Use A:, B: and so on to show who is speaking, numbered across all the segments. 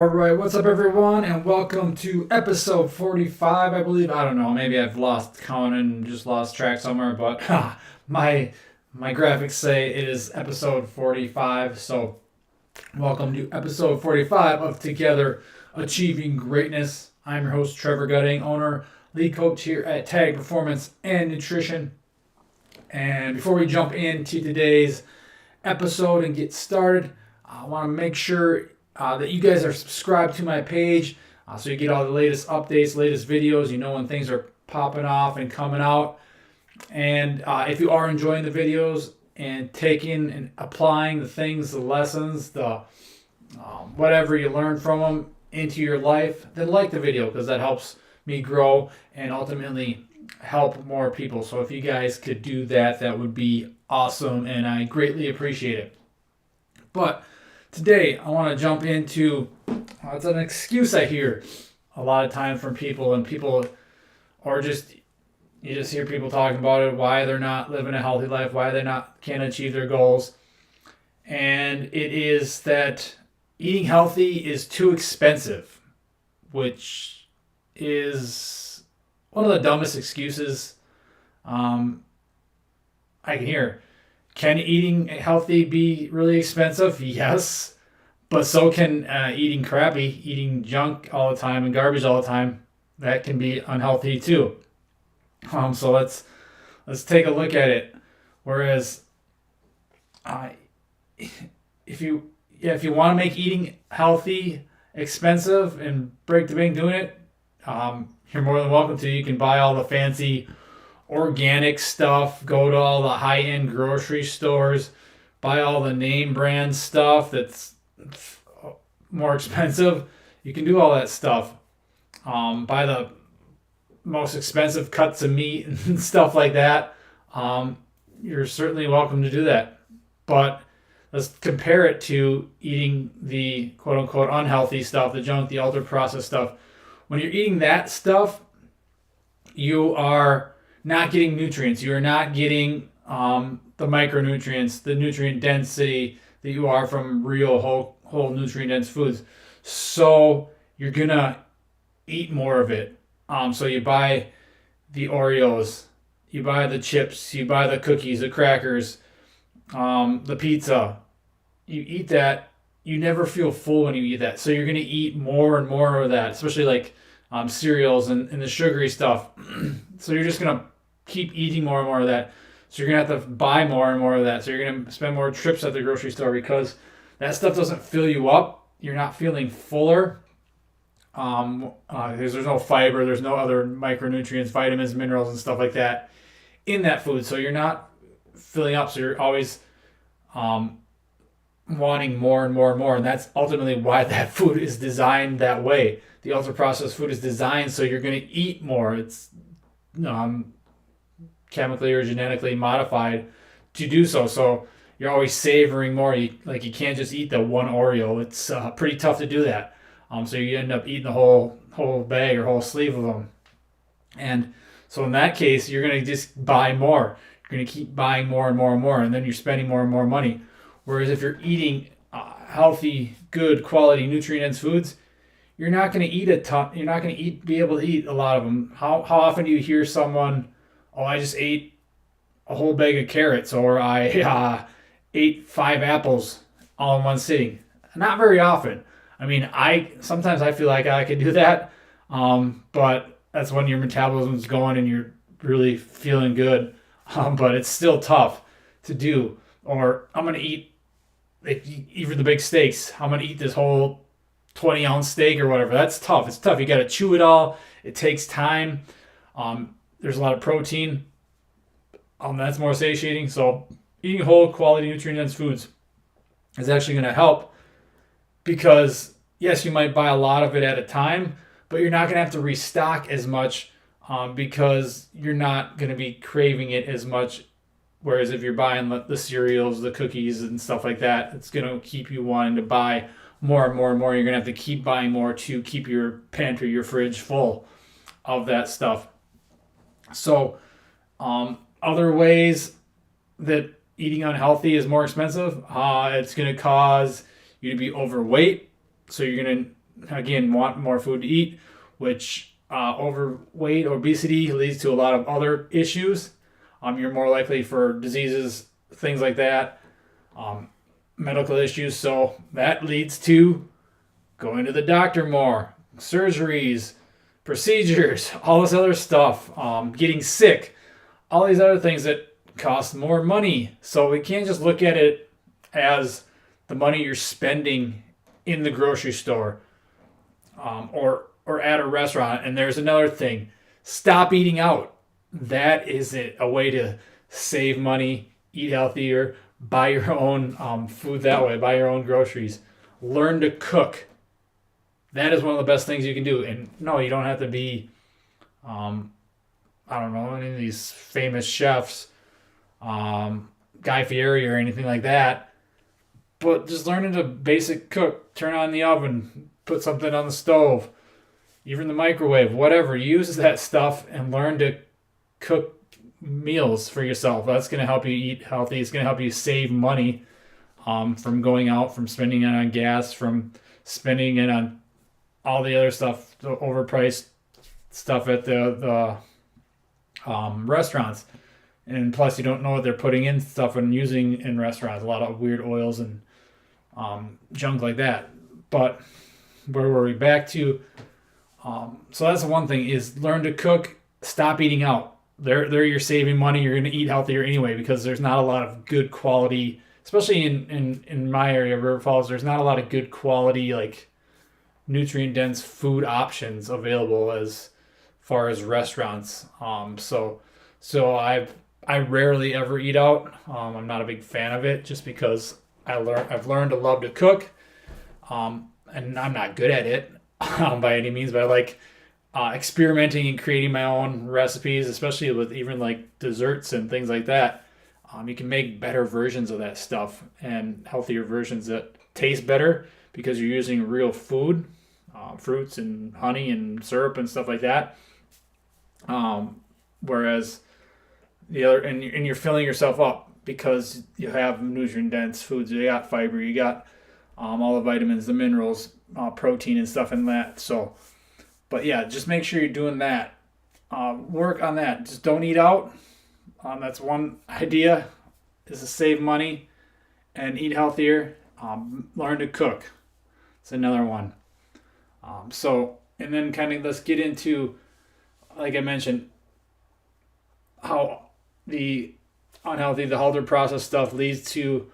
A: All right, what's up, everyone, and welcome to episode 45, I believe. I don't know, maybe I've lost count and just lost track somewhere, but my my graphics say it is episode 45. So, welcome to episode 45 of Together Achieving Greatness. I'm your host, Trevor Gutting, owner, lead coach here at Tag Performance and Nutrition. And before we jump into today's episode and get started, I want to make sure that you guys are subscribed to my page so you get all the latest updates, latest videos. You know when things are popping off and coming out. And if you are enjoying the videos and taking and applying the things, the lessons, the whatever you learn from them into your life, then like the video because that helps me grow and ultimately help more people. So if you guys could do that, that would be awesome, and I greatly appreciate it. But today I want to jump into it's an excuse I hear a lot of time from people, and people, or just you just hear people talking about it, why they're not living a healthy life, why they not can't achieve their goals, and it is that eating healthy is too expensive, which is one of the dumbest excuses I can hear. Can eating healthy be really expensive? Yes, but so can eating crappy, eating junk all the time and garbage all the time. That can be unhealthy too. So let's take a look at it. Whereas, uh, if you if you want to make eating healthy expensive and break the bank doing it, you're more than welcome to. You can buy all the fancy organic stuff, go to all the high end grocery stores, buy all the name brand stuff that's more expensive. You can do all that stuff. Buy the most expensive cuts of meat and stuff like that. You're certainly welcome to do that. But let's compare it to eating the quote unquote unhealthy stuff, the junk, the ultra processed stuff. When you're eating that stuff, you are not getting nutrients. You are not getting the micronutrients, the nutrient density that you are from real whole nutrient dense foods. So you're gonna eat more of it. So you buy the Oreos, you buy the chips, you buy the cookies, the crackers, the pizza. You eat that. You never feel full when you eat that. So you're gonna eat more and more of that, especially like cereals and the sugary stuff. So you're just gonna keep eating more and more of that. So you're gonna have to buy more and more of that. So you're gonna spend more trips at the grocery store because that stuff doesn't fill you up. You're not feeling fuller. There's no fiber. There's no other micronutrients, vitamins, minerals, and stuff like that in that food. So you're not filling up. So you're always wanting more and more and more. And that's ultimately why that food is designed that way. The ultra processed food is designed so you're going to eat more. It's chemically or genetically modified to do so. So you're always savoring more. You can't just eat the one Oreo. It's pretty tough to do that. So you end up eating the whole bag or whole sleeve of them. And so in that case, you're gonna just buy more. You're gonna keep buying more and more and more, and then you're spending more and more money. Whereas if you're eating healthy, good quality, nutrient dense foods, you're not gonna eat a ton. You're not gonna be able to eat a lot of them. How often do you hear someone, "Oh, I just ate a whole bag of carrots," or "I ate 5 apples all in one sitting"? Not very often. I mean, I sometimes I feel like I could do that, but that's when your metabolism's going and you're really feeling good. But it's still tough to do. Or I'm gonna eat like even the big steaks. I'm gonna eat this whole 20-ounce steak or whatever. That's tough. It's tough. You got to chew it all. It takes time. There's a lot of protein. That's more satiating. So eating whole quality nutrient dense foods is actually going to help because yes, you might buy a lot of it at a time, but you're not going to have to restock as much because you're not going to be craving it as much. Whereas if you're buying the cereals, the cookies, and stuff like that, it's going to keep you wanting to buy more and more and more. You're going to have to keep buying more to keep your pantry, your fridge full of that stuff. So, other ways that eating unhealthy is more expensive, it's going to cause you to be overweight. So you're going to again, want more food to eat, which overweight, obesity leads to a lot of other issues. You're more likely for diseases, things like that, medical issues. So that leads to going to the doctor more, surgeries, procedures, all this other stuff, getting sick, all these other things that cost more money. So we can't just look at it as the money you're spending in the grocery store, or at a restaurant. And there's another thing: stop eating out. That is a way to save money, eat healthier, buy your own food that way, buy your own groceries, learn to cook. That is one of the best things you can do. And no, you don't have to be, I don't know, any of these famous chefs, Guy Fieri or anything like that. But just learning to basic cook, turn on the oven, put something on the stove, even the microwave, whatever. Use that stuff and learn to cook meals for yourself. That's going to help you eat healthy. It's going to help you save money from going out, from spending it on gas, from spending it on all the other stuff, the overpriced stuff at the restaurants. And plus, you don't know what they're putting in stuff and using in restaurants. A lot of weird oils and junk like that. But where were we? Back to so that's the one thing, is learn to cook. Stop eating out. There you're saving money. You're going to eat healthier anyway, because there's not a lot of good quality, especially in my area, River Falls. There's not a lot of good quality, like, nutrient dense food options available as far as restaurants. So I rarely ever eat out. I'm not a big fan of it, just because I've learned to love to cook, and I'm not good at it by any means, but I like experimenting and creating my own recipes, especially with even like desserts and things like that. You can make better versions of that stuff, and healthier versions that taste better because you're using real food, fruits and honey and syrup and stuff like that. Whereas the other, and you're filling yourself up because you have nutrient dense foods. You got fiber, you got all the vitamins, the minerals, protein and stuff in that. So, but yeah, just make sure you're doing that. Work on that. Just don't eat out. That's one idea, is to save money and eat healthier. Learn to cook. It's another one. And then kind of let's get into, like I mentioned, how the unhealthy, the halter process stuff leads to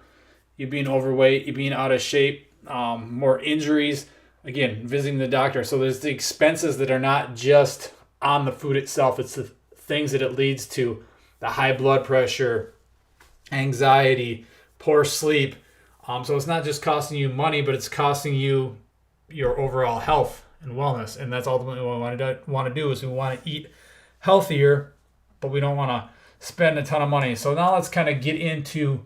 A: you being overweight, you being out of shape, more injuries, again, visiting the doctor. So there's the expenses that are not just on the food itself, it's the things that it leads to: the high blood pressure, anxiety, poor sleep. So it's not just costing you money, but it's costing you your overall health and wellness. And that's ultimately what we want to do is we want to eat healthier, but we don't want to spend a ton of money. So now let's kind of get into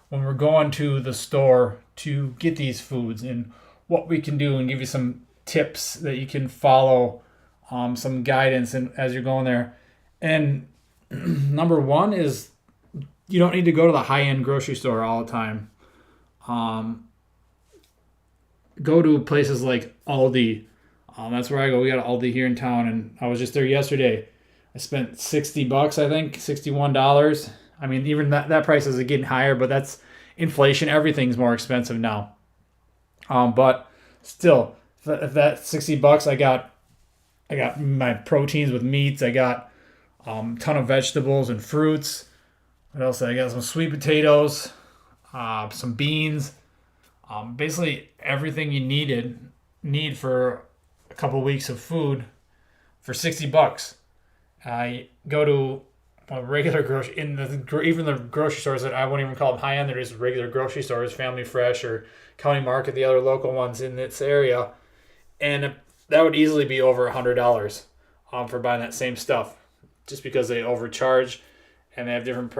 A: when we're going to the store to get these foods and what we can do, and give you some tips that you can follow, some guidance and as you're going there. And number one is, you don't need to go to the high-end grocery store all the time. Go to places like Aldi. That's where I go. We got an Aldi here in town, and I was just there yesterday. I spent $60, I think, $61. I mean, even that price is getting higher, but that's inflation. Everything's more expensive now. But still, if that $60, I got my proteins with meats. I got ton of vegetables and fruits. What else? I got some sweet potatoes, some beans. Basically everything you need for a couple weeks of food for $60. I go to a regular grocery, even the grocery stores that I won't even call them high end. They're just regular grocery stores, Family Fresh or County Market, the other local ones in this area, and that would easily be over $100 for buying that same stuff, just because they overcharge and they have different.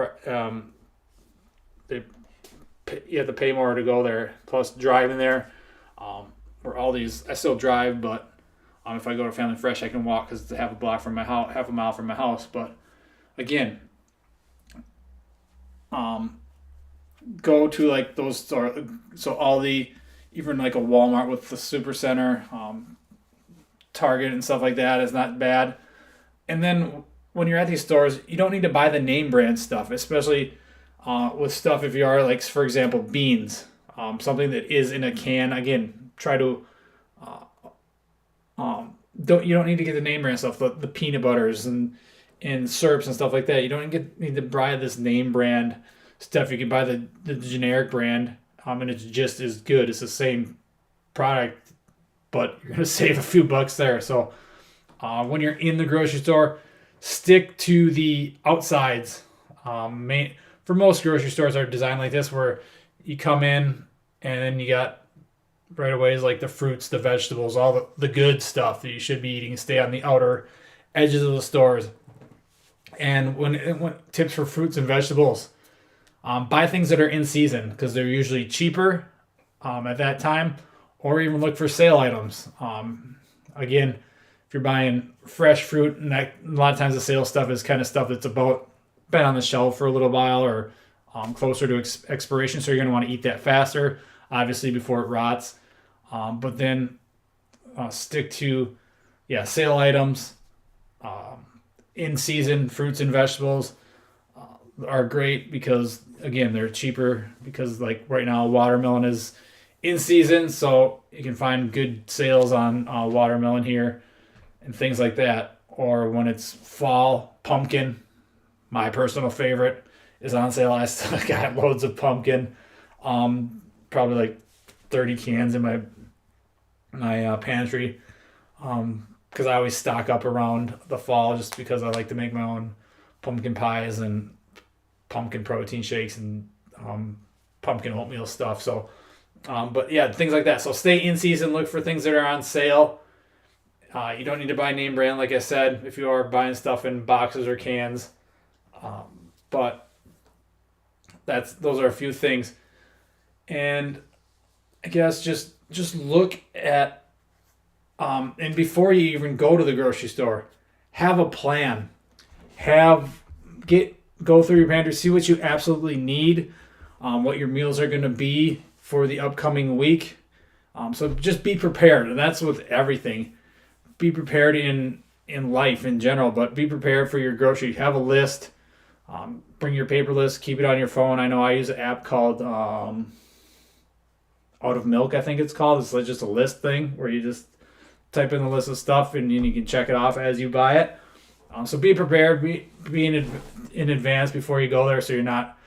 A: You have to pay more to go there. Plus driving there, or all these. I still drive, but if I go to Family Fresh, I can walk because it's half a mile from my house. But again, go to like those stores. So Aldi, even like a Walmart with the super center, Target and stuff like that is not bad. And then when you're at these stores, you don't need to buy the name brand stuff, especially with stuff if you are like, for example, beans, something that is in a can. Again, try to don't you don't need to get the name brand stuff, the peanut butters and syrups and stuff like that. You don't need to buy this name brand stuff. You can buy the generic brand, and it's just as good. It's the same product, but you're gonna save a few bucks there. So when you're in the grocery store, stick to the outsides. For most grocery stores are designed like this, where you come in and then you got right away is like the fruits, the vegetables, all the good stuff that you should be eating. Stay on the outer edges of the stores. And when tips for fruits and vegetables, buy things that are in season because they're usually cheaper at that time, or even look for sale items. Again, if you're buying fresh fruit, and that, a lot of times the sale stuff is kind of stuff that's about been on the shelf for a little while or closer to expiration, so you're going to want to eat that faster, obviously, before it rots. But then stick to, sale items, in season fruits and vegetables are great because, again, they're cheaper because, like, right now, watermelon is in season, so you can find good sales on watermelon here and things like that. Or when it's fall, pumpkin, my personal favorite, is on sale. I still got loads of pumpkin, probably like 30 cans in my pantry, because I always stock up around the fall just because I like to make my own pumpkin pies and pumpkin protein shakes and pumpkin oatmeal stuff. So, but yeah, things like that. So stay in season, look for things that are on sale. You don't need to buy name brand, like I said, if you are buying stuff in boxes or cans. But those are a few things. And I guess just look at and before you even go to the grocery store, have a plan. Go through your pantry, see what you absolutely need, what your meals are going to be for the upcoming week. So just be prepared, and that's with everything. Be prepared in life in general, but be prepared for your grocery. Have a list. Bring your paper list. Keep it on your phone. I know I use an app called Out of Milk, I think it's called. It's like just a list thing where you just type in the list of stuff and you can check it off as you buy it. So be prepared. Be in advance before you go there, so you're not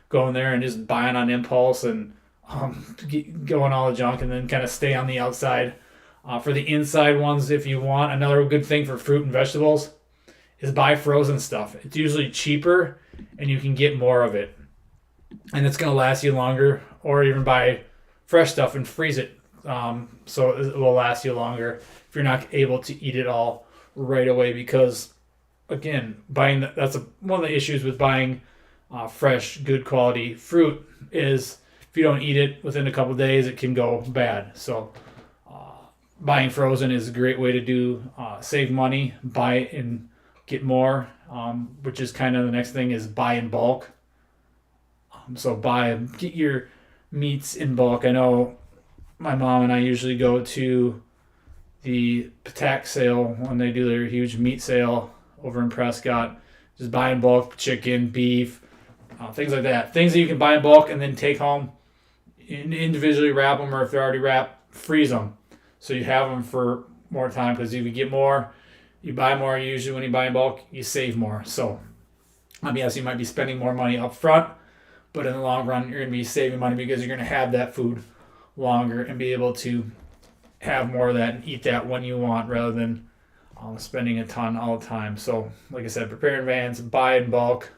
A: going there and just buying on impulse and going all the junk, and then kind of stay on the outside. For the inside ones, if you want, another good thing for fruit and vegetables is buy frozen stuff. It's usually cheaper and you can get more of it. And it's going to last you longer, or even buy fresh stuff and freeze it. So it will last you longer if you're not able to eat it all right away, because, again, that's one of the issues with buying fresh, good quality fruit is if you don't eat it within a couple of days, it can go bad. So buying frozen is a great way to do save money, buy it and get more, which is kind of the next thing is buy in bulk. So get your meats in bulk. I know my mom and I usually go to the Patak sale when they do their huge meat sale over in Prescott. Just buy in bulk, chicken, beef, things like that. Things that you can buy in bulk and then take home, individually wrap them, or if they're already wrapped, freeze them. So you have them for more time, because if you get more, you buy more. Usually when you buy in bulk, you save more. So, yes, you might be spending more money up front, but in the long run, you're going to be saving money because you're going to have that food longer and be able to have more of that and eat that when you want, rather than spending a ton all the time. So, like I said, prepare in advance, buy in bulk.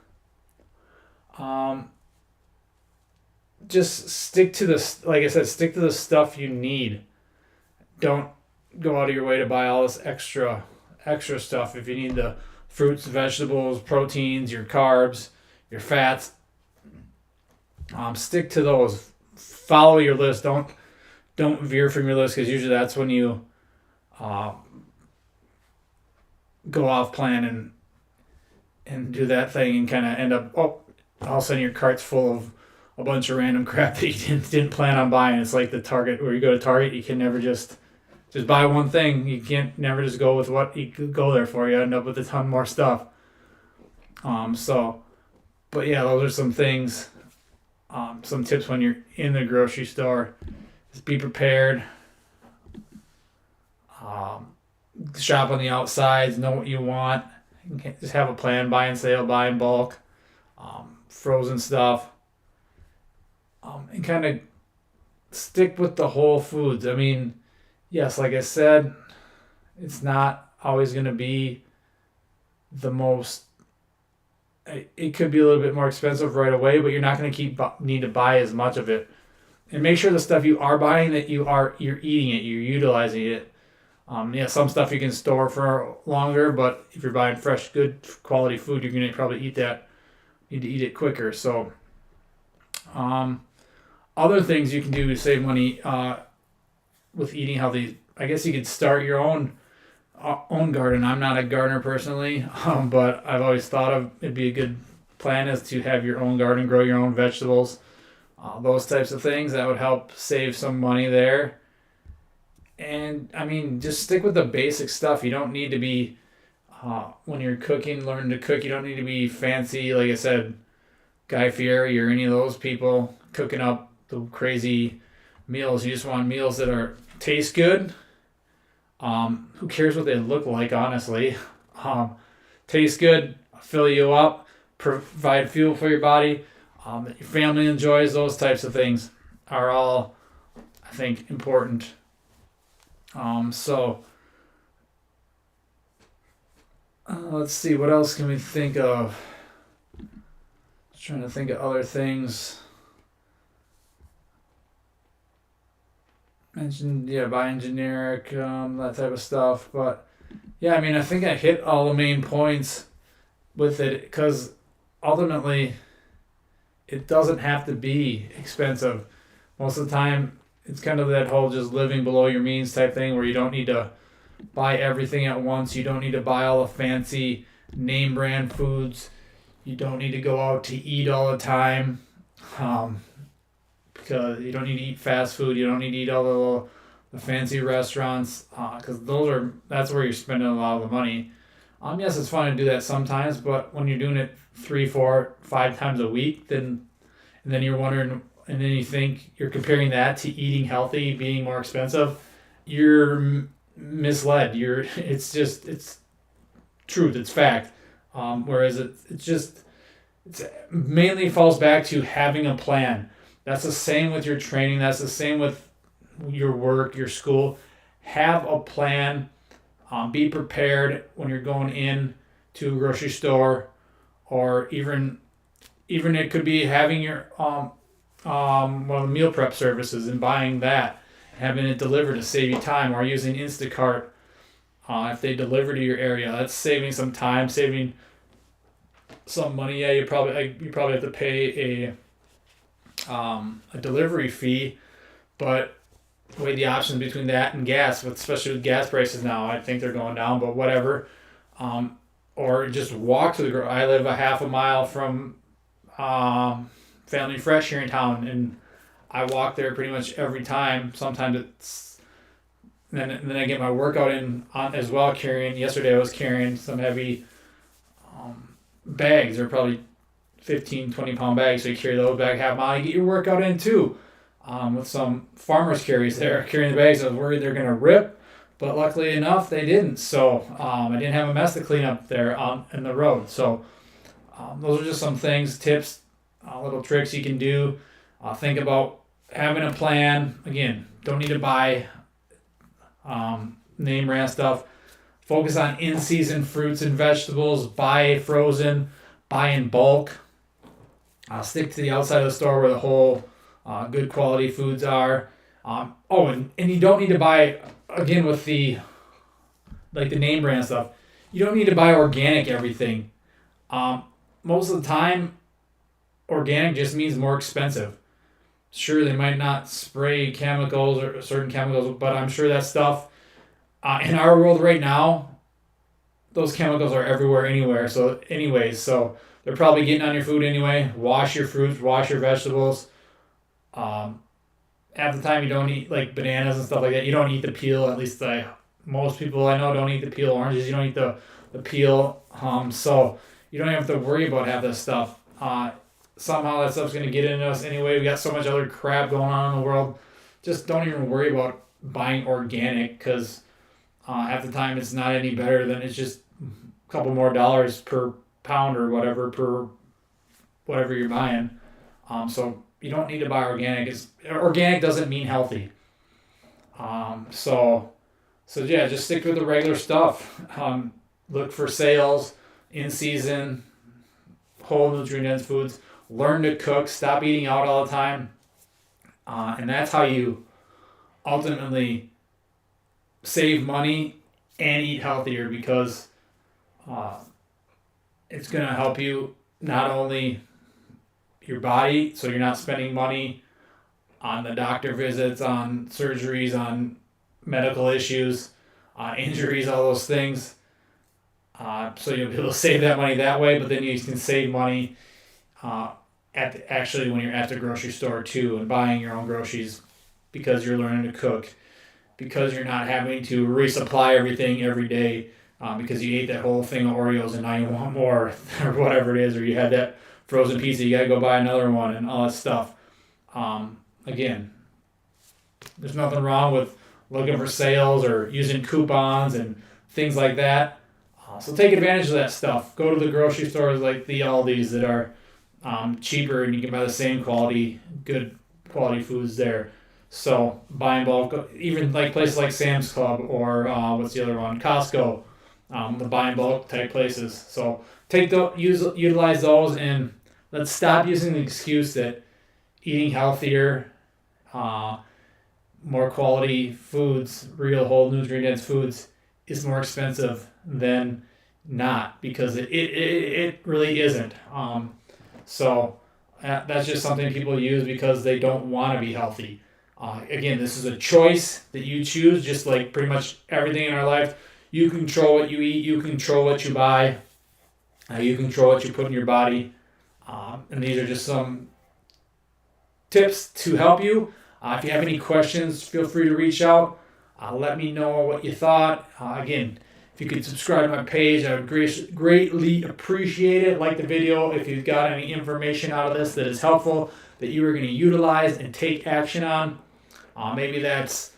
A: Just stick to this. Like I said, stick to the stuff you need. Don't go out of your way to buy all this extra stuff. If you need the fruits, vegetables, proteins, your carbs, your fats, stick to those. Follow your list. Don't veer from your list, because usually that's when you go off plan and do that thing and kind of end up, all of a sudden your cart's full a bunch of random crap that you didn't plan on buying. It's like the Target where you go to Target, you can never just buy one thing. You can't never just go with what you could go there for. You end up with a ton more stuff. But yeah, those are some things. Some tips when you're in the grocery store: just be prepared. Shop on the outsides. Know what you want. You can't just have a plan. Buy in sale. Buy in bulk. Frozen stuff. And kind of stick with the whole foods. I mean, yes, like I said, it's not always going to be the most. It could be a little bit more expensive right away, but you're not going to need to buy as much of it. And make sure the stuff you are buying that you're eating it, you're utilizing it. Some stuff you can store for longer, but if you're buying fresh, good quality food, you're going to probably need to eat it quicker. So, other things you can do to save money with eating healthy. I guess you could start your own garden. I'm not a gardener personally, but I've always thought of it'd be a good plan is to have your own garden, grow your own vegetables, those types of things. That would help save some money there. And I mean, just stick with the basic stuff. You don't need to be when you're cooking, learn to cook. You don't need to be fancy, like I said, Guy Fieri or any of those people cooking up the crazy meals. You just want meals that taste good. Who cares what they look like, honestly? Taste good, fill you up, provide fuel for your body, that your family enjoys. Those types of things are all, I think, important. Let's see, what else can we think of? Just trying to think of other things. Mentioned, buying generic, that type of stuff. But yeah, I mean, I think I hit all the main points with it because ultimately it doesn't have to be expensive. Most of the time, it's kind of that whole just living below your means type thing where you don't need to buy everything at once. You don't need to buy all the fancy name brand foods. You don't need to go out to eat all the time. Because you don't need to eat fast food. You don't need to eat all the fancy restaurants. Because that's where you're spending a lot of the money. Yes, it's fun to do that sometimes, but when you're doing it 3, 4, 5 times a week, then you're wondering, and then you think you're comparing that to eating healthy being more expensive, you're misled. It's truth. It's fact. Whereas it mainly falls back to having a plan. That's the same with your training. That's the same with your work, your school. Have a plan. Be prepared when you're going in to a grocery store, or even it could be having your one of the meal prep services and buying that, having it delivered to save you time, or using Instacart if they deliver to your area. That's saving some time, saving some money. Yeah, you probably have to pay a delivery fee, but weigh the options between that and gas, especially with gas prices now. I think they're going down, but whatever. Or just walk to the I live a half a mile from Family Fresh here in town, and I walk there pretty much every time. Sometimes it's then I get my workout in on as well. Yesterday I was carrying some heavy bags. They're probably 15, 20 pound bags, so you carry those back half mile. You get your workout in too. With some farmers carries there carrying the bags. I was worried they're gonna rip, but luckily enough they didn't. So I didn't have a mess to clean up there in the road. So those are just some things, tips, little tricks you can do. Think about having a plan. Again, don't need to buy name brand stuff. Focus on in-season fruits and vegetables. Buy frozen. Buy in bulk. Stick to the outside of the store where the whole good quality foods are. And you don't need to buy, again, with the name brand stuff, you don't need to buy organic everything. Most of the time, organic just means more expensive. Sure, they might not spray chemicals or certain chemicals, but I'm sure that stuff in our world right now, those chemicals are everywhere, anywhere. So, anyways, so they're probably getting on your food anyway. Wash your fruits, wash your vegetables. Um, Half the time you don't eat like bananas and stuff like that. You don't eat the peel. At least most people I know don't eat the peel. Oranges, you don't eat the peel. So you don't have to worry about half this stuff. Somehow that stuff's gonna get into us anyway. We got so much other crap going on in the world. Just don't even worry about buying organic because half the time it's not any better than it's just a couple more dollars per pound or whatever per whatever you're buying. So you don't need to buy organic. Organic doesn't mean healthy. So yeah, just stick with the regular stuff. Look for sales in season, whole nutrient dense foods. Learn to cook. Stop eating out all the time, and that's how you ultimately save money and eat healthier because uh, it's gonna help you not only your body, so you're not spending money on the doctor visits, on surgeries, on medical issues, on injuries, all those things. So you'll be able to save that money that way, but then you can save money actually when you're at the grocery store too and buying your own groceries because you're learning to cook, because you're not having to resupply everything every day because you ate that whole thing of Oreos and now you want more or whatever it is, or you had that frozen pizza, you gotta go buy another one and all that stuff. Again, there's nothing wrong with looking for sales or using coupons and things like that. So take advantage of that stuff. Go to the grocery stores like the Aldi's that are cheaper and you can buy the same quality, good quality foods there. So buy in bulk, even like places like Sam's Club or what's the other one, Costco, the buy in bulk type places. So utilize those and let's stop using the excuse that eating healthier, more quality foods, real whole nutrient dense foods, is more expensive than not because it really isn't. So that's just something people use because they don't want to be healthy. Again, this is a choice that you choose, just like pretty much everything in our life. You control what you eat, you control what you buy, you control what you put in your body. And these are just some tips to help you. If you have any questions, feel free to reach out. Let me know what you thought. Again, if you could subscribe to my page, I would greatly appreciate it. Like the video if you've got any information out of this that is helpful, that you are going to utilize and take action on. Maybe that's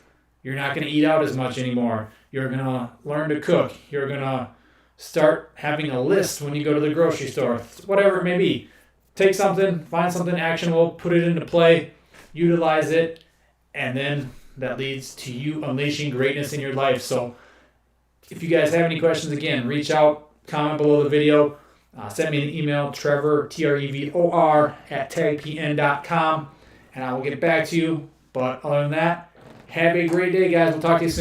A: you're not going to eat out as much anymore. You're going to learn to cook. You're going to start having a list when you go to the grocery store. Whatever it may be. Take something, find something actionable, put it into play, utilize it, and then that leads to you unleashing greatness in your life. So if you guys have any questions, again, reach out, comment below the video, send me an email, Trevor, Trevor, @tagpn.com, and I will get back to you. But other than that, have a great day, guys. We'll talk to you soon.